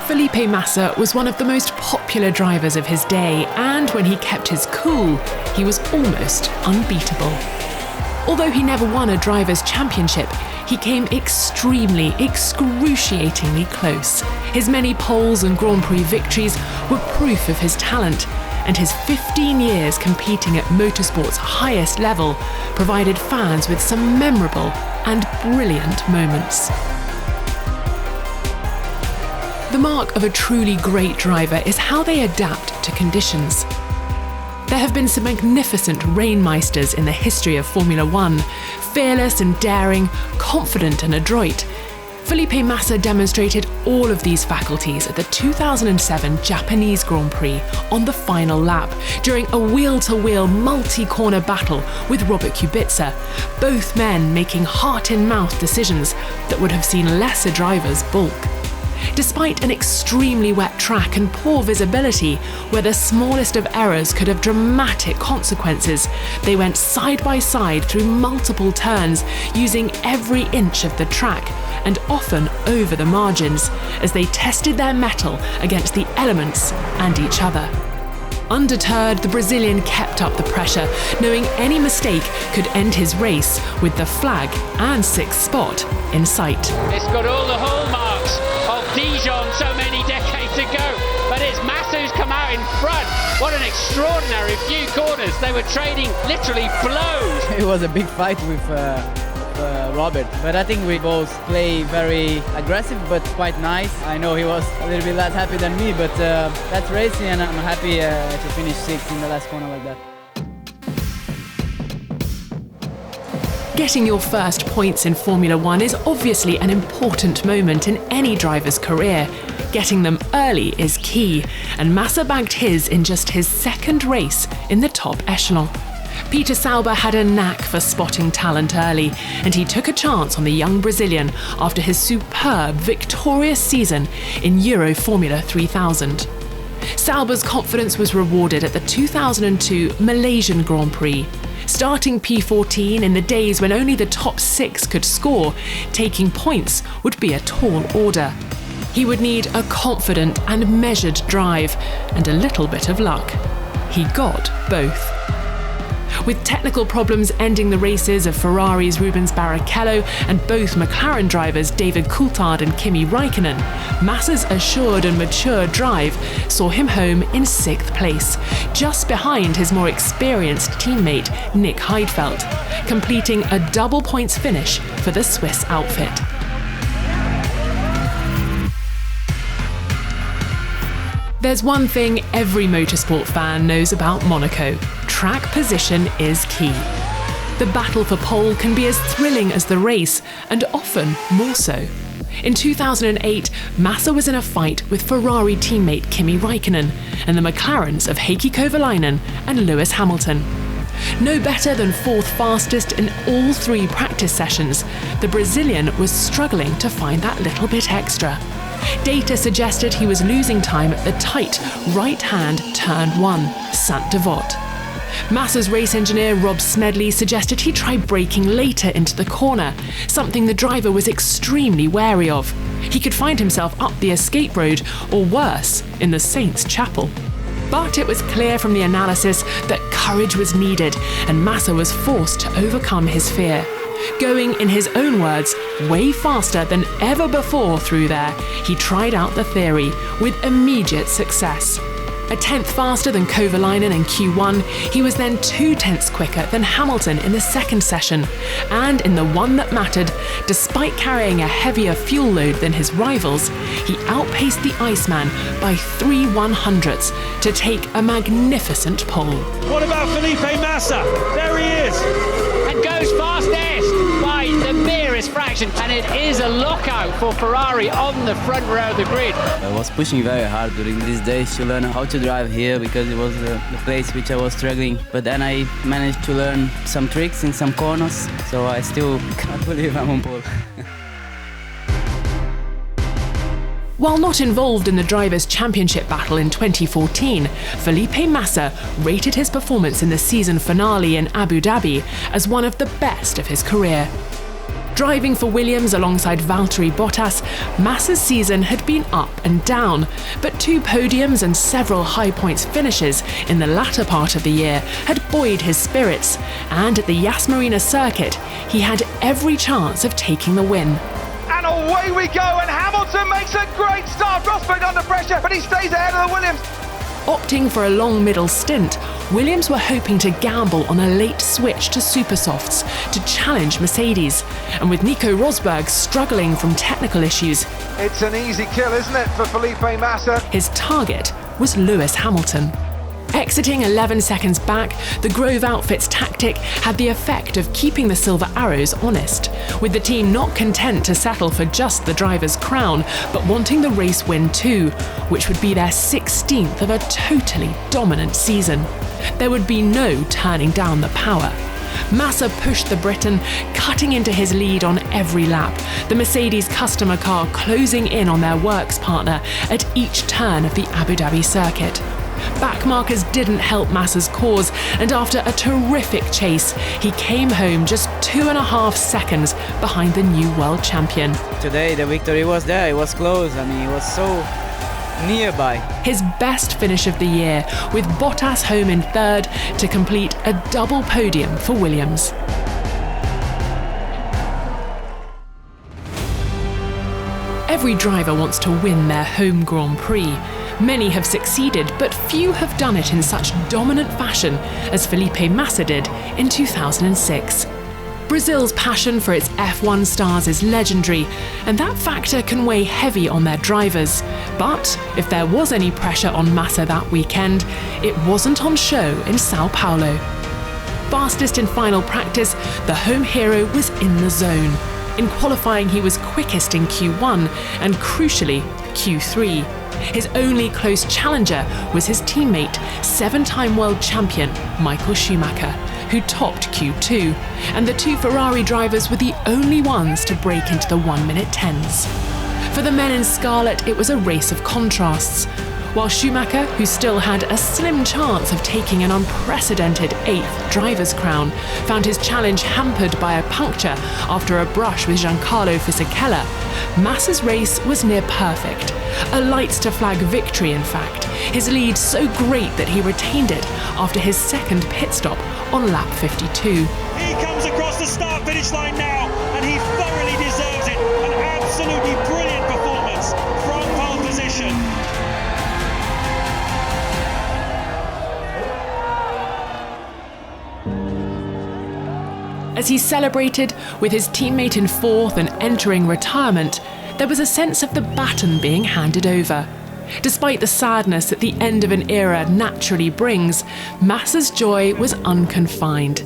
Felipe Massa was one of the most popular drivers of his day, and when he kept his cool, he was almost unbeatable. Although he never won a drivers' championship, he came excruciatingly close. His many poles and Grand Prix victories were proof of his talent, and his 15 years competing at motorsport's highest level provided fans with some memorable and brilliant moments. The mark of a truly great driver is how they adapt to conditions. There have been some magnificent rainmeisters in the history of Formula One, fearless and daring, confident and adroit. Felipe Massa demonstrated all of these faculties at the 2007 Japanese Grand Prix on the final lap, during a wheel-to-wheel multi-corner battle with Robert Kubica, both men making heart-in-mouth decisions that would have seen lesser drivers balk. Despite an extremely wet track and poor visibility, where the smallest of errors could have dramatic consequences, they went side by side through multiple turns, using every inch of the track, and often over the margins, as they tested their mettle against the elements and each other. Undeterred, the Brazilian kept up the pressure, knowing any mistake could end his race with the flag and sixth spot in sight. It's got all the hallmarks of Dijon so many decades ago, but it's Massa who's come out in front. What an extraordinary few corners. They were trading literally blows. It was a big fight with Robert, but I think we both play very aggressive but quite nice. I know he was a little bit less happy than me, but that's racing, and I'm happy to finish sixth in the last corner like that. Getting your first points in Formula One is obviously an important moment in any driver's career. Getting them early is key, and Massa bagged his in just his second race in the top echelon. Peter Sauber had a knack for spotting talent early, and he took a chance on the young Brazilian after his superb, victorious season in Euro Formula 3000. Sauber's confidence was rewarded at the 2002 Malaysian Grand Prix. Starting P14 in the days when only the top 6 could score, taking points would be a tall order. He would need a confident and measured drive, and a little bit of luck. He got both. With technical problems ending the races of Ferrari's Rubens Barrichello and both McLaren drivers David Coulthard and Kimi Räikkönen, Massa's assured and mature drive saw him home in 6th place, just behind his more experienced teammate Nick Heidfeld, completing a double points finish for the Swiss outfit. There's one thing every motorsport fan knows about Monaco: track position is key. The battle for pole can be as thrilling as the race, and often more so. In 2008, Massa was in a fight with Ferrari teammate Kimi Räikkönen and the McLarens of Heikki Kovalainen and Lewis Hamilton. No better than 4th fastest in all 3 practice sessions, the Brazilian was struggling to find that little bit extra. Data suggested he was losing time at the tight right-hand turn 1, Saint-Devote. Massa's race engineer Rob Smedley suggested he try braking later into the corner, something the driver was extremely wary of. He could find himself up the escape road, or worse, in the Saints' Chapel. But it was clear from the analysis that courage was needed, and Massa was forced to overcome his fear. Going, in his own words, way faster than ever before through there, he tried out the theory with immediate success. A 10th faster than Kovalainen in Q1, he was then 2 tenths quicker than Hamilton in the second session. And in the one that mattered, despite carrying a heavier fuel load than his rivals, he outpaced the Iceman by 3 100ths to take a magnificent pole. What about Felipe Massa? There he is! And goes fastest by the merest fraction, and it is a lockout for Ferrari on the front row of the grid. I was pushing very hard during these days to learn how to drive here, because it was the place which I was struggling. But then I managed to learn some tricks in some corners, so I still can't believe I'm on pole. While not involved in the Drivers' Championship battle in 2014, Felipe Massa rated his performance in the season finale in Abu Dhabi as one of the best of his career. Driving for Williams alongside Valtteri Bottas, Massa's season had been up and down, but 2 podiums and several high points finishes in the latter part of the year had buoyed his spirits, and at the Yas Marina circuit, he had every chance of taking the win. And away we go, and Hamilton makes a great start. Rosberg under pressure, but he stays ahead of the Williams. Opting for a long middle stint, Williams were hoping to gamble on a late switch to supersofts to challenge Mercedes, and with Nico Rosberg struggling from technical issues, it's an easy kill, isn't it, for Felipe Massa? His target was Lewis Hamilton. Exiting 11 seconds back, the Grove Outfits tactic had the effect of keeping the Silver Arrows honest, with the team not content to settle for just the driver's crown, but wanting the race win too, which would be their 16th of a totally dominant season. There would be no turning down the power. Massa pushed the Briton, cutting into his lead on every lap, the Mercedes customer car closing in on their works partner at each turn of the Abu Dhabi circuit. Backmarkers didn't help Massa's cause, and after a terrific chase, he came home just 2.5 seconds behind the new world champion. Today the victory was there, it was close, and he was so nearby. His best finish of the year, with Bottas home in 3rd to complete a double podium for Williams. Every driver wants to win their home Grand Prix. Many have succeeded, but few have done it in such dominant fashion as Felipe Massa did in 2006. Brazil's passion for its F1 stars is legendary, and that factor can weigh heavy on their drivers. But if there was any pressure on Massa that weekend, it wasn't on show in Sao Paulo. Fastest in final practice, the home hero was in the zone. In qualifying, he was quickest in Q1 and, crucially, Q3. His only close challenger was his teammate, 7-time world champion Michael Schumacher, who topped Q2, and the 2 Ferrari drivers were the only ones to break into the 1-minute 10s. For the men in scarlet, it was a race of contrasts. While Schumacher, who still had a slim chance of taking an unprecedented 8th driver's crown, found his challenge hampered by a puncture after a brush with Giancarlo Fisichella, Massa's race was near perfect. A lights-to-flag victory, in fact. His lead so great that he retained it after his 2nd pit stop on lap 52. He comes across the start-finish line now, and he thoroughly deserves it. An absolutely brilliant performance from pole position. As he celebrated with his teammate in 4th and entering retirement, there was a sense of the baton being handed over. Despite the sadness that the end of an era naturally brings, Massa's joy was unconfined.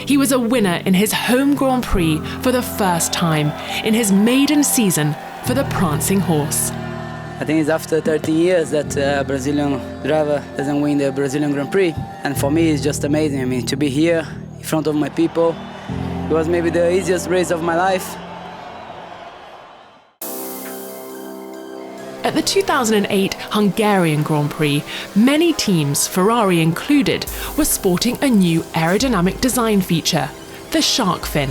He was a winner in his home Grand Prix for the first time, in his maiden season for the Prancing Horse. I think it's after 13 years that a Brazilian driver doesn't win the Brazilian Grand Prix. And for me, it's just amazing. I mean, to be here in front of my people, it was maybe the easiest race of my life. At the 2008 Hungarian Grand Prix, many teams, Ferrari included, were sporting a new aerodynamic design feature, the shark fin.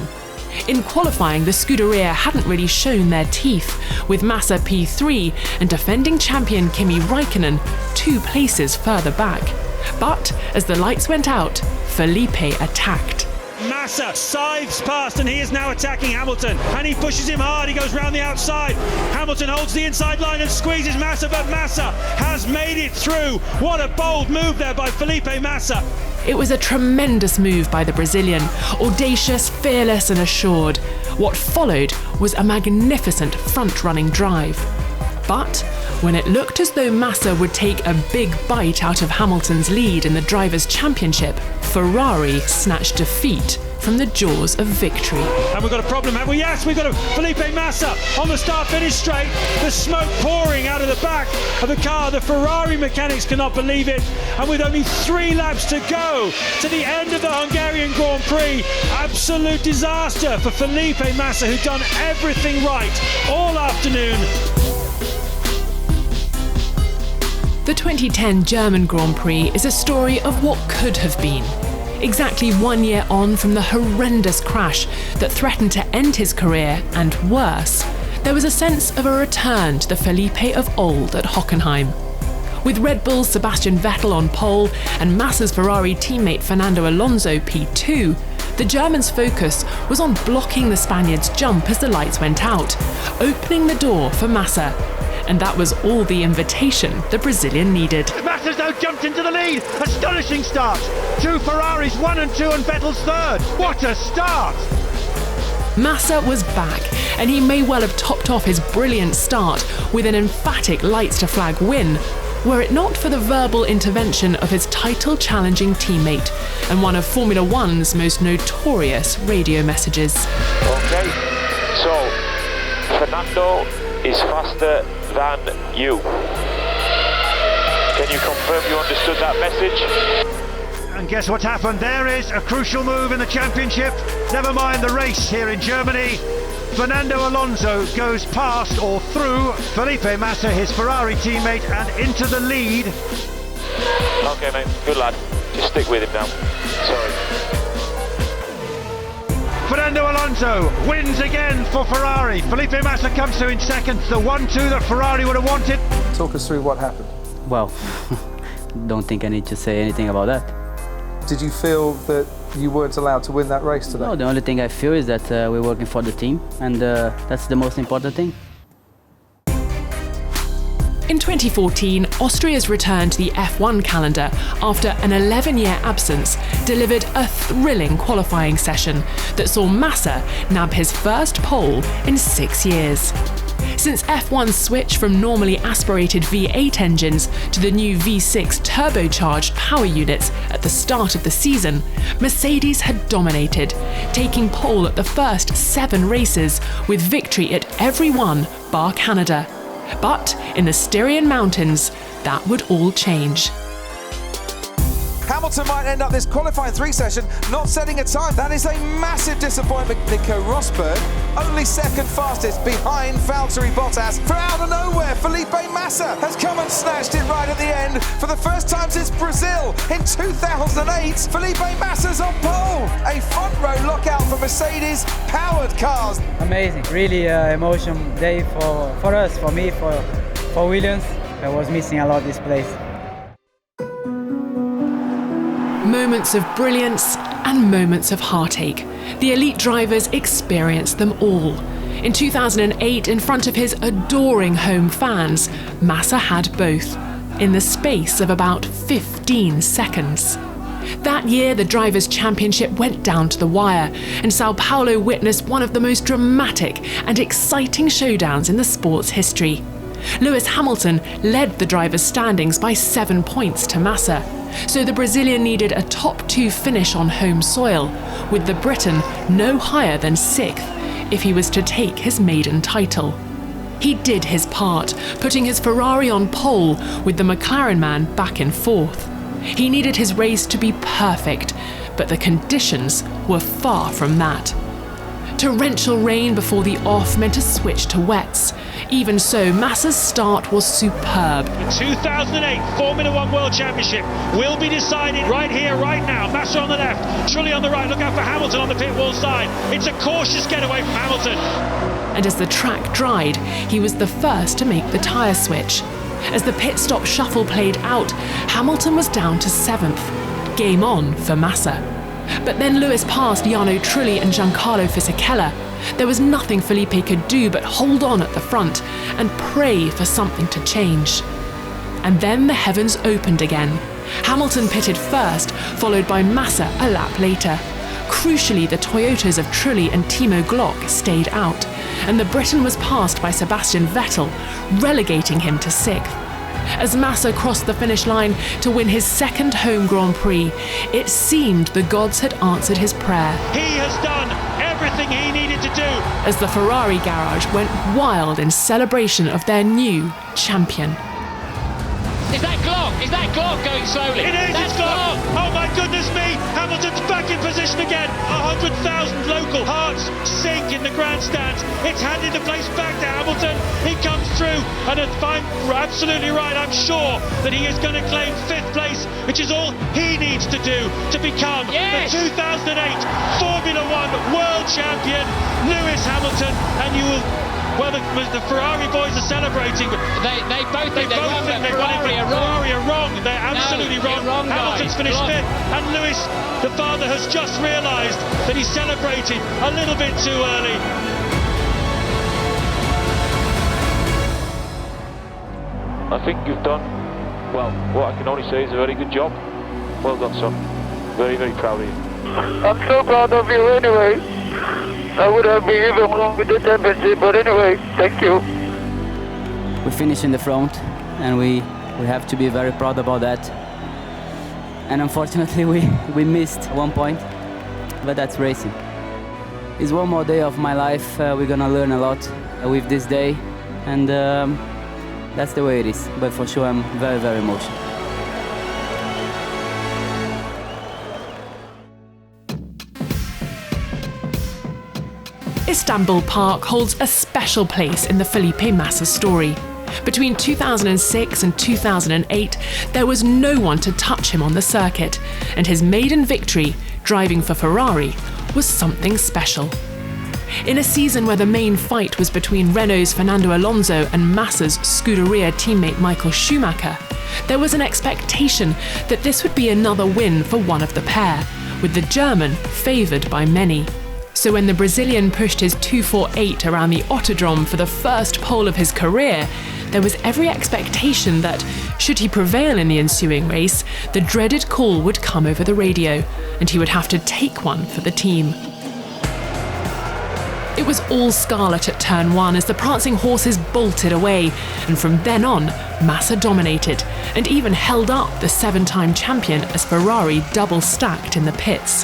In qualifying, the Scuderia hadn't really shown their teeth, with Massa P3 and defending champion Kimi Räikkönen 2 places further back. But as the lights went out, Felipe attacked. Massa scythes past, and he is now attacking Hamilton, and he pushes him hard. He goes round the outside. Hamilton holds the inside line and squeezes Massa, but Massa has made it through. What a bold move there by Felipe Massa. It was a tremendous move by the Brazilian, audacious, fearless and assured. What followed was a magnificent front-running drive. But when it looked as though Massa would take a big bite out of Hamilton's lead in the Drivers' Championship, Ferrari snatched defeat from the jaws of victory. And we've got a problem, have we? Yes, we've got a Felipe Massa on the start-finish straight. The smoke pouring out of the back of the car. The Ferrari mechanics cannot believe it. And with only 3 laps to go to the end of the Hungarian Grand Prix, absolute disaster for Felipe Massa, who'd done everything right all afternoon. The 2010 German Grand Prix is a story of what could have been. Exactly 1 year on from the horrendous crash that threatened to end his career, and worse, there was a sense of a return to the Felipe of old at Hockenheim. With Red Bull's Sebastian Vettel on pole and Massa's Ferrari teammate Fernando Alonso P2, the German's focus was on blocking the Spaniard's jump as the lights went out, opening the door for Massa. And that was all the invitation the Brazilian needed. Massa's now jumped into the lead. Astonishing start. 2 Ferraris, 1 and 2, and Vettel's third. What a start! Massa was back, and he may well have topped off his brilliant start with an emphatic lights to flag win, were it not for the verbal intervention of his title-challenging teammate and one of Formula One's most notorious radio messages. Okay, so Fernando is faster than you. Can you confirm you understood that message? And guess what's happened? There is a crucial move in the championship. Never mind the race here in Germany. Fernando Alonso goes past or through Felipe Massa, his Ferrari teammate, and into the lead. Okay, mate. Good lad. Just stick with him now. Sorry. Fernando Alonso wins again for Ferrari. Felipe Massa comes through in second. The 1-2 that Ferrari would have wanted. Talk us through what happened. Well, don't think I need to say anything about that. Did you feel that you weren't allowed to win that race today? No, the only thing I feel is that we're working for the team, and that's the most important thing. In 2014, Austria's return to the F1 calendar after an 11-year absence delivered a thrilling qualifying session that saw Massa nab his first pole in 6 years. Since F1's switch from normally aspirated V8 engines to the new V6 turbocharged power units at the start of the season, Mercedes had dominated, taking pole at the first 7 races with victory at every one bar Canada. But in the Styrian Mountains, that would all change. Hamilton might end up this qualifying 3 session not setting a time. That is a massive disappointment. Nico Rosberg, only second fastest behind Valtteri Bottas. From out of nowhere, Felipe Massa has come and snatched it right at the end. For the first time since Brazil in 2008, Felipe Massa's on pole. A front row lockout for Mercedes powered cars. Amazing, really emotional day for us, for me, for Williams. I was missing a lot this place. Moments of brilliance and moments of heartache. The elite drivers experienced them all. In 2008, in front of his adoring home fans, Massa had both, in the space of about 15 seconds. That year, the Drivers' Championship went down to the wire, and Sao Paulo witnessed one of the most dramatic and exciting showdowns in the sport's history. Lewis Hamilton led the drivers' standings by 7 points to Massa, so the Brazilian needed a top 2 finish on home soil, with the Briton no higher than 6th if he was to take his maiden title. He did his part, putting his Ferrari on pole with the McLaren man back in 4th. He needed his race to be perfect, but the conditions were far from that. Torrential rain before the off meant a switch to wets. Even so, Massa's start was superb. The 2008 Formula One World Championship will be decided right here, right now. Massa on the left, Trulli on the right. Look out for Hamilton on the pit wall side. It's a cautious getaway from Hamilton. And as the track dried, he was the first to make the tyre switch. As the pit stop shuffle played out, Hamilton was down to 7th. Game on for Massa. But then Lewis passed Jarno Trulli and Giancarlo Fisichella. There was nothing Felipe could do but hold on at the front and pray for something to change. And then the heavens opened again. Hamilton pitted first, followed by Massa a lap later. Crucially, the Toyotas of Trulli and Timo Glock stayed out, and the Briton was passed by Sebastian Vettel, relegating him to 6th. As Massa crossed the finish line to win his 2nd home Grand Prix, it seemed the gods had answered his prayer. He has done everything he needed to do. As the Ferrari garage went wild in celebration of their new champion. Is that Glock? Is that Glock going slowly? It is, That's it's Glock. Oh my goodness me, Hamilton's back in position again. 100,000 local hearts sink in the grandstands. It's handed the place back to Hamilton. He comes through, and if I'm absolutely right, I'm sure that he is going to claim 5th place, which is all he needs to do to become the 2008 Formula One World Champion, Lewis Hamilton. And you will, well, the Ferrari boys are celebrating. They both think they're wrong. Ferrari are wrong. They're absolutely wrong. Hamilton's finished 5th, and Lewis, the father, has just realised that he's celebrated a little bit too early. I think you've done, well, what I can only say is a very good job. Well done, son. Very, very proud of you. I'm so proud of you anyway. I would have been even wrong with the championship, but anyway, thank you. We finished in the front, and we have to be very proud about that. And unfortunately, we missed 1 point, but that's racing. It's one more day of my life. We're gonna learn a lot with this day, and that's the way it is. But for sure, I'm very, very emotional. Istanbul Park holds a special place in the Felipe Massa story. Between 2006 and 2008, there was no one to touch him on the circuit, and his maiden victory, driving for Ferrari, was something special. In a season where the main fight was between Renault's Fernando Alonso and Massa's Scuderia teammate Michael Schumacher, there was an expectation that this would be another win for one of the pair, with the German favoured by many. So when the Brazilian pushed his 2.48 around the Autodrome for the first pole of his career, there was every expectation that, should he prevail in the ensuing race, the dreaded call would come over the radio, and he would have to take one for the team. It was all scarlet at turn 1 as the prancing horses bolted away, and from then on, Massa dominated, and even held up the 7-time champion as Ferrari double-stacked in the pits.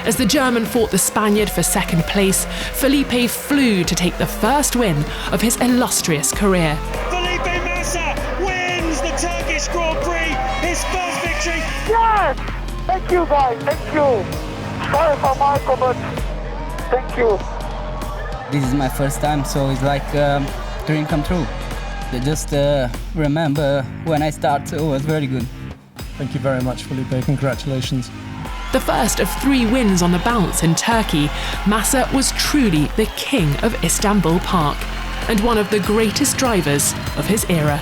As the German fought the Spaniard for 2nd place, Felipe flew to take the first win of his illustrious career. Felipe Massa wins the Turkish Grand Prix, his first victory. Yes! Thank you, guys. Thank you. Sorry for Michael, but thank you. This is my first time, so it's like dream come true. I just remember when I started, it was very good. Thank you very much, Felipe. Congratulations. The first of 3 wins on the bounce in Turkey, Massa was truly the king of Istanbul Park and one of the greatest drivers of his era.